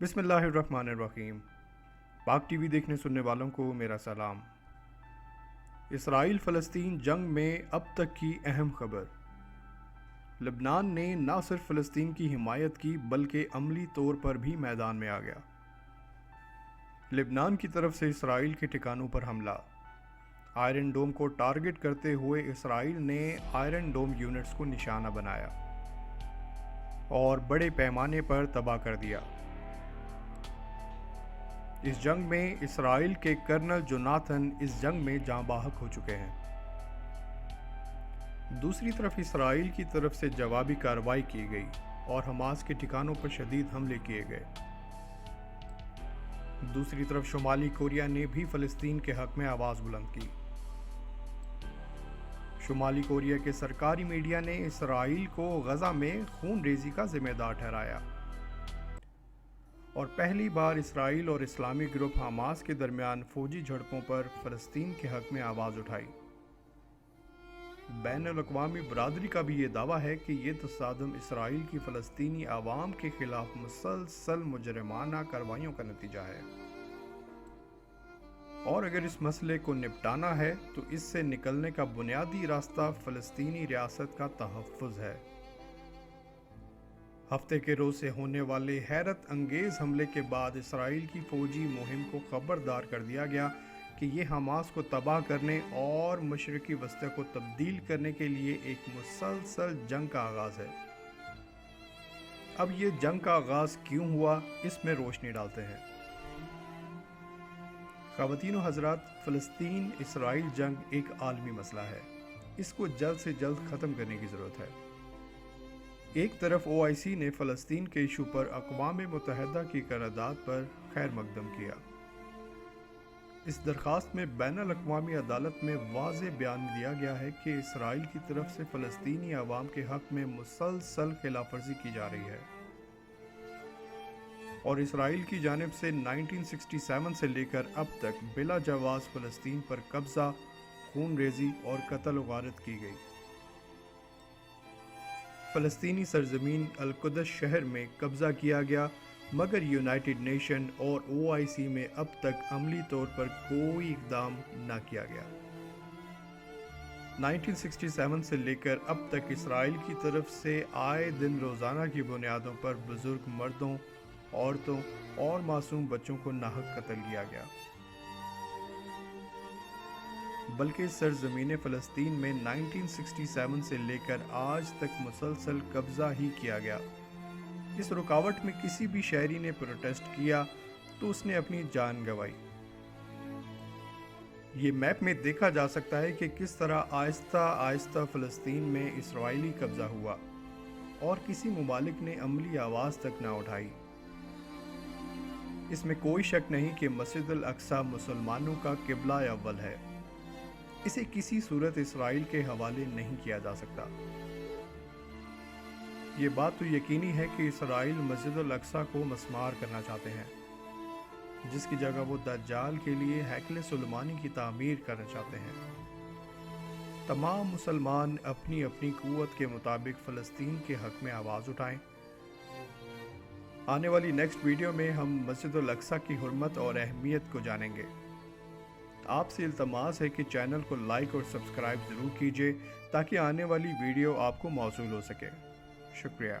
بسم اللہ الرحمن الرحیم۔ پاک ٹی وی دیکھنے سننے والوں کو میرا سلام۔ اسرائیل فلسطین جنگ میں اب تک کی اہم خبر۔ لبنان نے نہ صرف فلسطین کی حمایت کی بلکہ عملی طور پر بھی میدان میں آ گیا۔ لبنان کی طرف سے اسرائیل کے ٹھکانوں پر حملہ۔ آئرن ڈوم کو ٹارگٹ کرتے ہوئے اسرائیل نے آئرن ڈوم یونٹس کو نشانہ بنایا اور بڑے پیمانے پر تباہ کر دیا۔ اس جنگ میں اسرائیل کے کرنل جوناتھن اس جنگ میں جاں بحق ہو چکے ہیں۔ دوسری طرف اسرائیل کی طرف سے جوابی کارروائی کی گئی اور حماس کے ٹھکانوں پر شدید حملے کیے گئے۔ دوسری طرف شمالی کوریا نے بھی فلسطین کے حق میں آواز بلند کی۔ شمالی کوریا کے سرکاری میڈیا نے اسرائیل کو غزہ میں خون ریزی کا ذمہ دار ٹھہرایا اور پہلی بار اسرائیل اور اسلامی گروپ حماس کے درمیان فوجی جھڑپوں پر فلسطین کے حق میں آواز اٹھائی۔ بین الاقوامی برادری کا بھی یہ دعویٰ ہے کہ یہ تصادم اسرائیل کی فلسطینی عوام کے خلاف مسلسل مجرمانہ کارروائیوں کا نتیجہ ہے، اور اگر اس مسئلے کو نپٹانا ہے تو اس سے نکلنے کا بنیادی راستہ فلسطینی ریاست کا تحفظ ہے۔ ہفتے کے روز سے ہونے والے حیرت انگیز حملے کے بعد اسرائیل کی فوجی مہم کو خبردار کر دیا گیا کہ یہ حماس کو تباہ کرنے اور مشرقی وسطی کو تبدیل کرنے کے لیے ایک مسلسل جنگ کا آغاز ہے۔ اب یہ جنگ کا آغاز کیوں ہوا، اس میں روشنی ڈالتے ہیں۔ خواتین و حضرات، فلسطین اسرائیل جنگ ایک عالمی مسئلہ ہے۔ اس کو جلد سے جلد ختم کرنے کی ضرورت ہے۔ ایک طرف OIC نے فلسطین کے ایشو پر اقوام متحدہ کی قرارداد پر خیر مقدم کیا۔ اس درخواست میں بین الاقوامی عدالت میں واضح بیان دیا گیا ہے کہ اسرائیل کی طرف سے فلسطینی عوام کے حق میں مسلسل خلاف ورزی کی جا رہی ہے، اور اسرائیل کی جانب سے 1967 سے لے کر اب تک بلا جواز فلسطین پر قبضہ، خون ریزی اور قتل و غارت کی گئی۔ فلسطینی سرزمین القدس شہر میں قبضہ کیا گیا، مگر یونائٹڈ نیشن اور OIC میں اب تک عملی طور پر کوئی اقدام نہ کیا گیا۔ 1967 سے لے کر اب تک اسرائیل کی طرف سے آئے دن روزانہ کی بنیادوں پر بزرگ مردوں، عورتوں اور معصوم بچوں کو ناحق قتل کیا گیا، بلکہ سرزمین فلسطین میں 1967 سے لے کر آج تک مسلسل قبضہ ہی کیا گیا۔ اس رکاوٹ میں کسی بھی شہری نے پروٹیسٹ کیا تو اس نے اپنی جان گنوائی۔ یہ میپ میں دیکھا جا سکتا ہے کہ کس طرح آہستہ آہستہ فلسطین میں اسرائیلی قبضہ ہوا اور کسی ممالک نے عملی آواز تک نہ اٹھائی۔ اس میں کوئی شک نہیں کہ مسجد الاقصی مسلمانوں کا قبلہ اول ہے۔ اسے کسی صورت اسرائیل کے حوالے نہیں کیا جا سکتا۔ یہ بات تو یقینی ہے کہ اسرائیل مسجد الاقصی کو مسمار کرنا چاہتے ہیں، جس کی جگہ وہ دجال کے لیے ہیکل سلیمانی کی تعمیر کرنا چاہتے ہیں۔ تمام مسلمان اپنی اپنی قوت کے مطابق فلسطین کے حق میں آواز اٹھائیں۔ آنے والی نیکسٹ ویڈیو میں ہم مسجد الاقصی کی حرمت اور اہمیت کو جانیں گے۔ آپ سے التماس ہے کہ چینل کو لائک اور سبسکرائب ضرور کیجیے تاکہ آنے والی ویڈیو آپ کو موصول ہو سکے۔ شکریہ۔